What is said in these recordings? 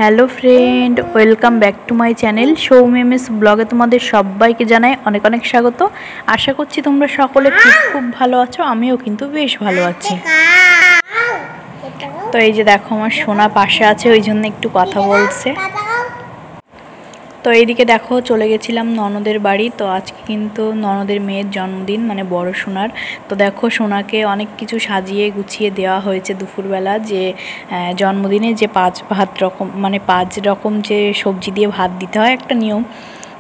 Hello friend, welcome back to my channel সৌমিএমএস ব্লগে তোমাদের সবাইকে জানাই অনেক অনেক স্বাগত। আশা করছি তোমরা সকলে খুব ভালো আছো, আমিও কিন্তু বেশ ভালো আছি। তো এই যে দেখো আমার সোনা পাশে আছে, ওই জন্য একটু কথা বলছে। তো এইদিকে দেখো চলে গেছিলাম ননদের বাড়ি। তো আজকে কিন্তু ননদের মেয়ের জন্মদিন, মানে বড় সোনার। তো দেখো সোনাকে অনেক কিছু সাজিয়ে গুছিয়ে দেওয়া হয়েছে দুপুরবেলা, যে জন্মদিনে যে পাঁচ রকম যে সবজি দিয়ে ভাত দিতে হয়, একটা নিয়ম।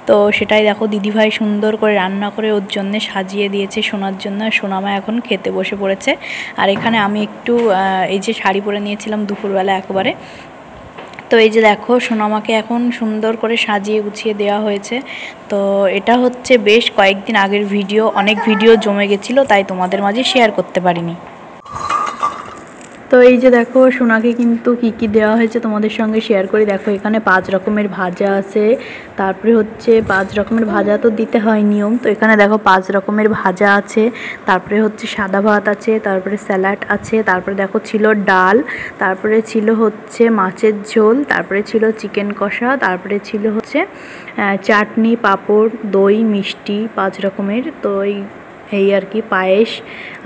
তো সেটাই দেখো দিদিভাই সুন্দর করে রান্না করে ওর জন্য সাজিয়ে দিয়েছে সোনার জন্য। সোনামা এখন খেতে বসে পড়েছে। আর এখানে আমি একটু এই যে শাড়ি পরে নিয়েছিলাম দুপুরবেলা একবারে। তো এই যে দেখো সোনামাকে এখন সুন্দর করে সাজিয়ে গুছিয়ে দেওয়া হয়েছে। তো এটা হচ্ছে বেশ কয়েকদিন আগের ভিডিও, অনেক ভিডিও জমে গেছিলো, তাই তোমাদের মাঝে শেয়ার করতে পারিনি। তো এই যে দেখো সোনাকে কিন্তু কি দেওয়া হয়েছে তোমাদের সঙ্গে শেয়ার করি। দেখো এখানে 5 রকমের ভাজা আছে, তারপরে হচ্ছে 5 রকমের ভাজা তো দিতে হয় নিয়ম। তো এখানে দেখো 5 রকমের ভাজা আছে, তারপরে হচ্ছে সাদা ভাত আছে, তারপরে স্যালাড আছে, তারপরে দেখো ছিল ডাল, তারপরে ছিল হচ্ছে মাছের ঝোল, তারপরে ছিল চিকেন কষা, তারপরে ছিল হচ্ছে চাটনি, পাঁপড়, দই, মিষ্টি 5 রকমের। তো এই আর কি পায়েস।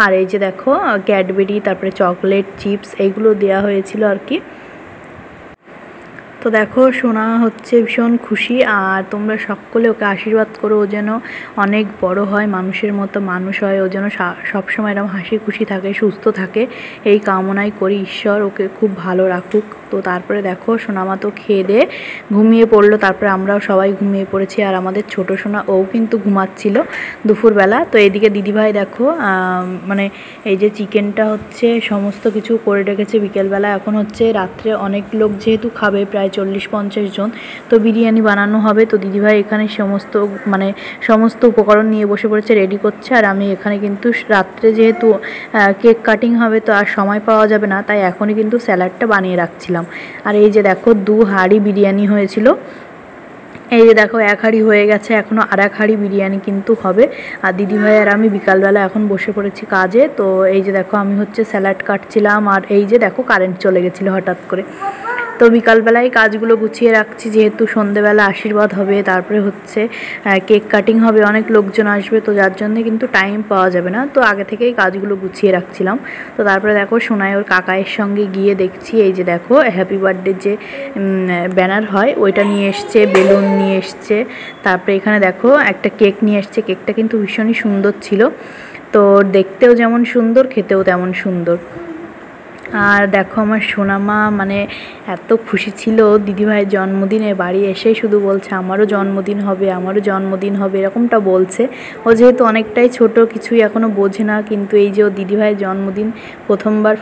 আর এই যে দেখো ক্যাডবেরি, তারপরে চকলেট, চিপস এইগুলো দেওয়া হয়েছিল আর কি। তো দেখো সোনা হচ্ছে ভীষণ খুশি, আর তোমরা সকলে ওকে আশীর্বাদ করো ও যেন অনেক বড় হয়, মানুষের মতো মানুষ হয়, ও যেন সবসময় এরকম হাসি খুশি থাকে, সুস্থ থাকে, এই কামনাই করি। ঈশ্বর ওকে খুব ভালো রাখুক। তো তারপরে দেখো সোনামা তো খেয়ে দিয়ে ঘুমিয়ে পড়লো, তারপরে আমরাও সবাই ঘুমিয়ে পড়েছি। আর আমাদের ছোট সোনা ও কিন্তু ঘুমাচ্ছিল দুপুরবেলা। তো এইদিকে দিদিভাই দেখো মানে এই যে চিকেনটা হচ্ছে সমস্ত কিছু করে রেখেছে বিকেলবেলা। এখন হচ্ছে রাত্রে অনেক লোক যেহেতু খাবে, প্রায় 40-50 জন, তো বিরিয়ানি বানানো হবে। তো দিদিভাই এখানে সমস্ত উপকরণ নিয়ে বসে পড়েছে, রেডি করছে। আর আমি এখানে কিন্তু রাত্রে যেহেতু কেক কাটিং হবে, তো আর সময় পাওয়া যাবে না, তাই এখনই কিন্তু স্যালাডটা বানিয়ে রাখছিলাম। আর এই যে দেখো 2 হাঁড়ি বিরিয়ানি হয়েছিল। এই যে দেখো 1 হাঁড়ি হয়ে গেছে, এখনও আর 1 হাঁড়ি বিরিয়ানি কিন্তু হবে। আর দিদিভাই আর আমি বিকালবেলা এখন বসে পড়েছি কাজে। তো এই যে দেখো আমি হচ্ছে স্যালাড কাটছিলাম, আর এই যে দেখো কারেন্ট চলে গেছিলো হঠাৎ করে। তো বিকালবেলায় কাজগুলো গুছিয়ে রাখছি, যেহেতু সন্ধেবেলা আশীর্বাদ হবে, তারপরে হচ্ছে কেক কাটিং হবে, অনেক লোকজন আসবে, তো যার জন্য কিন্তু টাইম পাওয়া যাবে না। তো আগে থেকেই কাজগুলো গুছিয়ে রাখছিলাম। তো তারপরে দেখো সোনাই ওর কাকায়ের সঙ্গে গিয়ে দেখছি, এই যে দেখো হ্যাপি বার্থডে যে ব্যানার হয় ওইটা নিয়ে এসছে, বেলুন নিয়ে এসছে, তারপরে এখানে দেখো একটা কেক নিয়ে এসছে। কেকটা কিন্তু ভীষণই সুন্দর ছিল, তো দেখতেও যেমন সুন্দর, খেতেও তেমন সুন্দর। আর দেখো আমার সোনামা মানে এত খুশি ছিল দিদিভাইয়ের জন্মদিনে, বাড়ি এসেই শুধু বলছে আমারও জন্মদিন হবে, আমারও জন্মদিন হবে, এরকমটা বলছে। ও যেহেতু অনেকটাই ছোট, কিছুই এখনও বোঝে না, কিন্তু এই যে ও দিদিভাইয়ের জন্মদিন প্রথমবার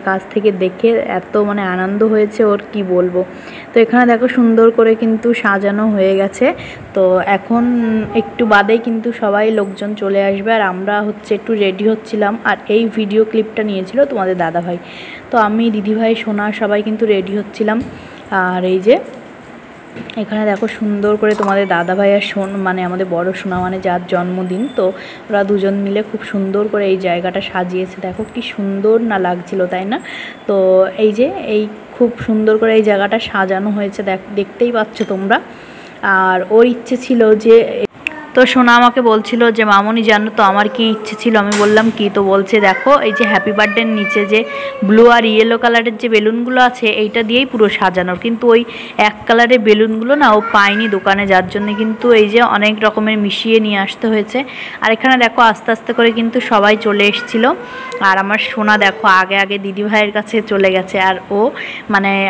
কাছ থেকে দেখে এত আনন্দ হয়েছে ওর, কি বলবো। তো এখানে দেখো সুন্দর করে কিন্তু সাজানো হয়ে গেছে। তো এখন একটু বাদেই কিন্তু সবাই লোকজন চলে আসবে, আর আমরা হচ্ছে একটু রেডি হচ্ছিলাম। আর এই ভিডিও ক্লিপটা নিয়েছিল তোমাদের দাদাভাই। তো আমি, দিদিভাই, সোনা সবাই কিন্তু রেডি হচ্ছিলাম। আর এই যে এখানে দেখো সুন্দর করে তোমাদের দাদাভাই আর আমাদের বড় সোনা, যার জন্মদিন, তো ওরা দুজন মিলে খুব সুন্দর করে এই জায়গাটা সাজিয়েছে। দেখো কি সুন্দর না লাগছিল, তাই না? তো এই যে খুব সুন্দর করে এই জায়গাটা সাজানো হয়েছে, দেখতেই পাচ্ছ তোমরা। আর ওর ইচ্ছে ছিল যে, তো সোনা আমাকে বলছিল যে মামনি জানো তো আমার কি ইচ্ছে ছিল? আমি বললাম কি? তো বলছে দেখো এই যে হ্যাপি বার্থডের নিচে যে ব্লু আর ইয়েলো কালারের যে বেলুনগুলো আছে, এইটা দিয়েই পুরো সাজানোর, কিন্তু ওই এক কালারের বেলুনগুলো না ও পায়নি দোকানে, যার জন্য কিন্তু এই যে অনেক রকমের মিশিয়ে নিয়ে আসতে হয়েছে। আর এখানে দেখো আস্তে আস্তে করে কিন্তু সবাই চলে এসেছিল। আর আমার সোনা দেখো আগে আগে দিদিভাইয়ের কাছে চলে গেছে। আর ও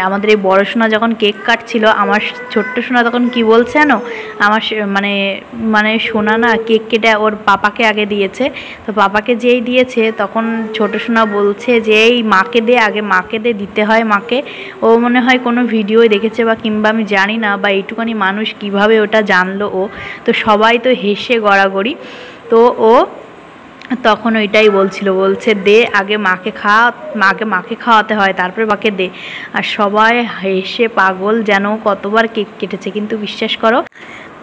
আমাদের এই বড় সোনা যখন কেক কাটছিল, আমার ছোট্ট সোনা তখন কি বলছে জানো? আমার সোনা না কেক কেটে ওর পাপাকে আগে দিয়েছে। তো পাপাকে যেই দিয়েছে, তখন ছোট সোনা বলছে যে এই মাকে দে, আগে মাকে দে, দিতে হয় মাকে। ও মনে হয় কোনো ভিডিও দেখেছে, বা কিংবা আমি জানি না, বা এইটুখানি মানুষ কিভাবে ওটা জানলো ও। তো সবাই তো হেসে গড়াগড়ি। তো ও তখন ওইটাই বলছে দে আগে মাকে মাকে খাওয়াতে হয়, তারপরে বাকে দে। আর সবাই হেসে পাগল, যেন কতবার কেক কেটেছে। কিন্তু বিশ্বাস করো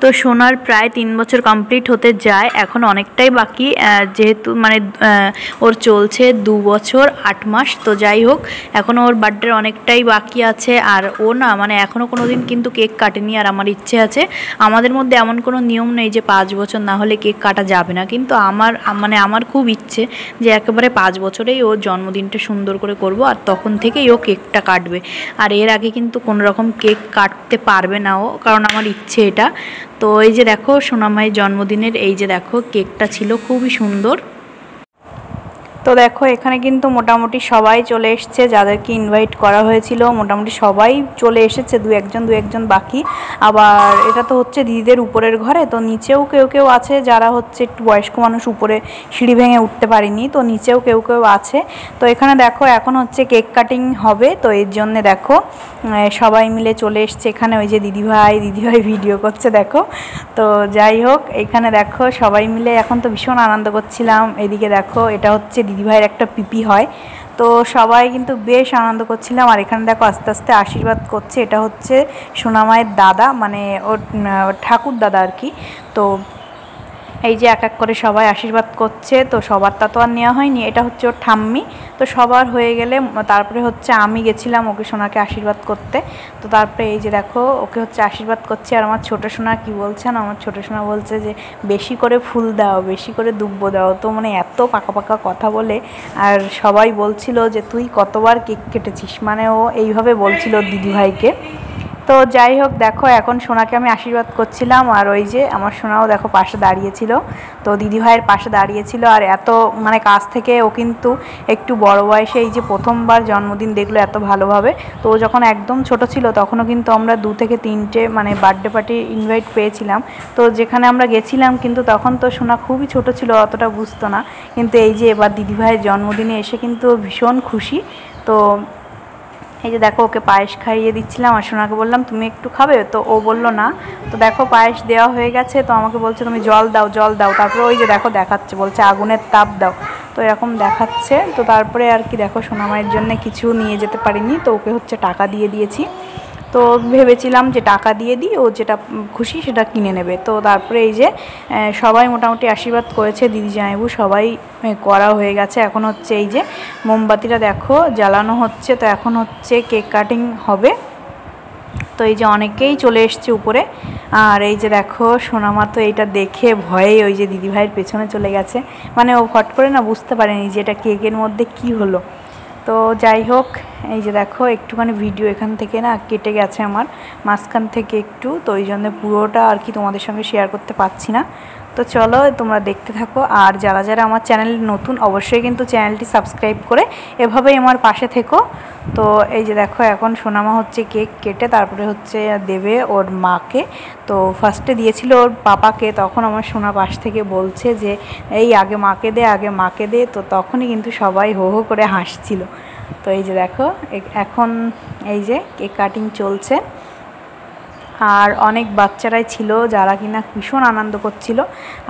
তো সোনার প্রায় 3 বছর কমপ্লিট হতে যায়, এখন অনেকটাই বাকি, যেহেতু মানে ওর চলছে 2 বছর 8 মাস। তো যাই হোক, এখনও ওর বার্থডের অনেকটাই বাকি আছে। আর ও না মানে এখনও কোনো দিন কিন্তু কেক কাটেনি। আর আমার ইচ্ছে আছে, আমাদের মধ্যে এমন কোনো নিয়ম নেই যে 5 বছর না হলে কেক কাটা যাবে না, কিন্তু আমার খুব ইচ্ছে যে একেবারে 5 বছরেই ওর জন্মদিনটা সুন্দর করে করব, আর তখন থেকেই ও কেকটা কাটবে। আর এর আগে কিন্তু কোনো রকম কেক কাটতে পারবে না ও, কারণ আমার ইচ্ছে এটা। তো এই যে দেখো সোনামায়ের জন্মদিনের এই যে দেখো কেকটা ছিল খুবই সুন্দর। তো দেখো এখানে কিন্তু মোটামুটি সবাই চলে এসছে, যাদেরকে ইনভাইট করা হয়েছিল মোটামুটি সবাই চলে এসেছে, দু একজন বাকি। আবার এটা তো হচ্ছে দিদিদের উপরের ঘরে, তো নিচেও কেউ আছে যারা হচ্ছে একটু বয়স্ক মানুষ, উপরে সিঁড়ি ভেঙে উঠতে পারিনি, তো নিচেও কেউ আছে। তো এখানে দেখো এখন হচ্ছে কেক কাটিং হবে, তো এর জন্যে দেখো সবাই মিলে চলে এসছে এখানে। ওই যে দিদিভাই ভিডিও করছে দেখো। তো যাই হোক, এখানে দেখো সবাই মিলে এখন তো ভীষণ আনন্দ করছিলাম। এদিকে দেখো এটা হচ্ছে দিদিভাইয়ের একটা পিপি হয়, তো সবাই কিন্তু বেশ আনন্দ করছিলাম। আর এখানে দেখো আস্তে আস্তে আশীর্বাদ করছে, এটা হচ্ছে সোনামায়ের দাদা, মানে ওর ঠাকুর দাদা আর কি। তো এই যে এক এক করে সবাই আশীর্বাদ করছে, তো সবারটা তো আর নেওয়া হয়নি, এটা হচ্ছে ওর ঠাম্মি। তো সবার হয়ে গেলে তারপরে হচ্ছে আমি গেছিলাম ওকে সোনাকে আশীর্বাদ করতে। তো তারপরে এই যে দেখো ওকে হচ্ছে আশীর্বাদ করছে। আর আমার ছোটো সোনা কি বলছে না, আমার ছোটো সোনা বলছে যে বেশি করে ফুল দাও, বেশি করে দুব্ব দাও। তো মানে এত পাকা কথা বলে। আর সবাই বলছিল যে তুই কতবার কেক কেটেছিস, মানে ও এইভাবে বলছিল দিদিভাইকে। তো যাই হোক দেখো এখন সোনাকে আমি আশীর্বাদ করছিলাম, আর ওই যে আমার সোনাও দেখো পাশে দাঁড়িয়েছিল, তো দিদিভাইয়ের পাশে দাঁড়িয়েছিল। আর এত মানে কাছ থেকে ও কিন্তু একটু বড় বয়সে এই যে প্রথমবার জন্মদিন দেখলো এত ভালোভাবে। তো ও যখন একদম ছোট ছিল তখনও কিন্তু আমরা 2 থেকে 3টে মানে বার্থডে পার্টি ইনভাইট পেয়েছিলাম। তো যেখানে আমরা গেছিলাম কিন্তু তখন তো সোনা খুবই ছোট ছিল, অতটা বুঝতো না। কিন্তু এই যে এবার দিদিভাইয়ের জন্মদিনে এসে কিন্তু ভীষণ খুশি। তো এই যে দেখো ওকে পায়েস খাইয়ে দিচ্ছিলাম, আর সোনাকে বললাম তুমি একটু খাবে, তো ও বললো না। তো দেখো পায়েস দেওয়া হয়ে গেছে, তো আমাকে বলছে তুমি জল দাও। তারপরে ওই যে দেখো দেখাচ্ছে, বলছে আগুনের তাপ দাও, তো এরকম দেখাচ্ছে। তো তারপরে আর কি দেখো সোনামায়ের জন্য কিছু নিয়ে যেতে পারিনি, তো ওকে হচ্ছে টাকা দিয়ে দিয়েছি। তো ভেবেছিলাম যে টাকা দিয়ে দিই, ও যেটা খুশি সেটা কিনে নেবে। তো তারপরে এই যে সবাই মোটামুটি আশীর্বাদ করেছে, দিদি জামাইবু সবাই করা হয়ে গেছে। এখন হচ্ছে এই যে মোমবাতিটা দেখো জ্বালানো হচ্ছে, তো এখন হচ্ছে কেক কাটিং হবে। তো এই যে অনেকেই চলে এসছে উপরে। আর এই যে দেখো সোনামা তো এইটা দেখে ভয়ে ওই যে দিদিভাইয়ের পেছনে চলে গেছে, মানে ও ফট করে না বুঝতে পারেনি যে এটা কেকের মধ্যে কি হলো। তো যাই হোক এই যে দেখো একটুখানি ভিডিও এখান থেকে না কেটে গেছে আমার মাঝখান থেকে একটু, তো ওই জন্য পুরোটা আর কি তোমাদের সঙ্গে শেয়ার করতে পারছি না। তো চলো তোমরা দেখতে থাকো। আর যারা আমার চ্যানেল নতুন অবশ্যই কিন্তু চ্যানেলটি সাবস্ক্রাইব করে এভাবেই আমার পাশে থেকো। তো এই যে দেখো এখন সোনামা হচ্ছে কেক কেটে তারপরে হচ্ছে দেবে ওর মাকে। তো ফার্স্টে দিয়েছিল ওর পাপাকে, তখন আমার সোনা পাশ থেকে বলছে যে এই আগে মাকে দে। তো তখনই কিন্তু সবাই হো হো করে হাসছিল। তো এই যে দেখো এখন এই যে কেক কাটিং চলছে, আর অনেক বাচ্চারাই ছিল যারা কিনা ভীষণ আনন্দ করছিল।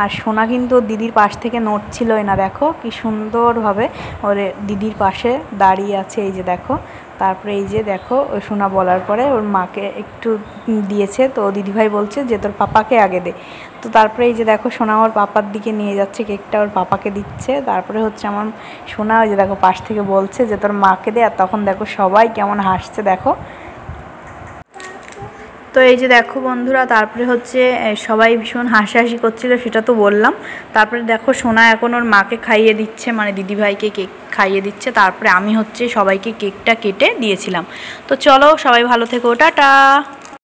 আর সোনা কিন্তু দিদির পাশ থেকে নড়ছিলই না, দেখো কি সুন্দরভাবে ওর দিদির পাশে দাঁড়িয়ে আছে। এই যে দেখো তারপরে এই যে দেখো ওই সোনা বলার পরে ওর মাকে একটু দিয়েছে, তো দিদিভাই বলছে যে তোর পাপাকে আগে দে। তো তারপরে এই যে দেখো সোনা ওর পাপার দিকে নিয়ে যাচ্ছে কেকটা, ওর পাপাকে দিচ্ছে। তারপরে হচ্ছে আমার সোনা ওই যে দেখো পাশ থেকে বলছে যে তোর মাকে দে। আর তখন দেখো সবাই কেমন হাসছে দেখো। তো এই যে দেখো বন্ধুরা তারপরে হচ্ছে সবাই ভীষণ হাসাহাসি করছিল, সেটা তো বললাম। তারপরে দেখো সোনা এখন ওর মাকে খাইয়ে দিচ্ছে, মানে দিদিভাইকে কেক খাইয়ে দিচ্ছে। তারপরে আমি হচ্ছে সবাইকে কেকটা কেটে দিয়েছিলাম। তো চলো সবাই ভালো থেকো, টাটা।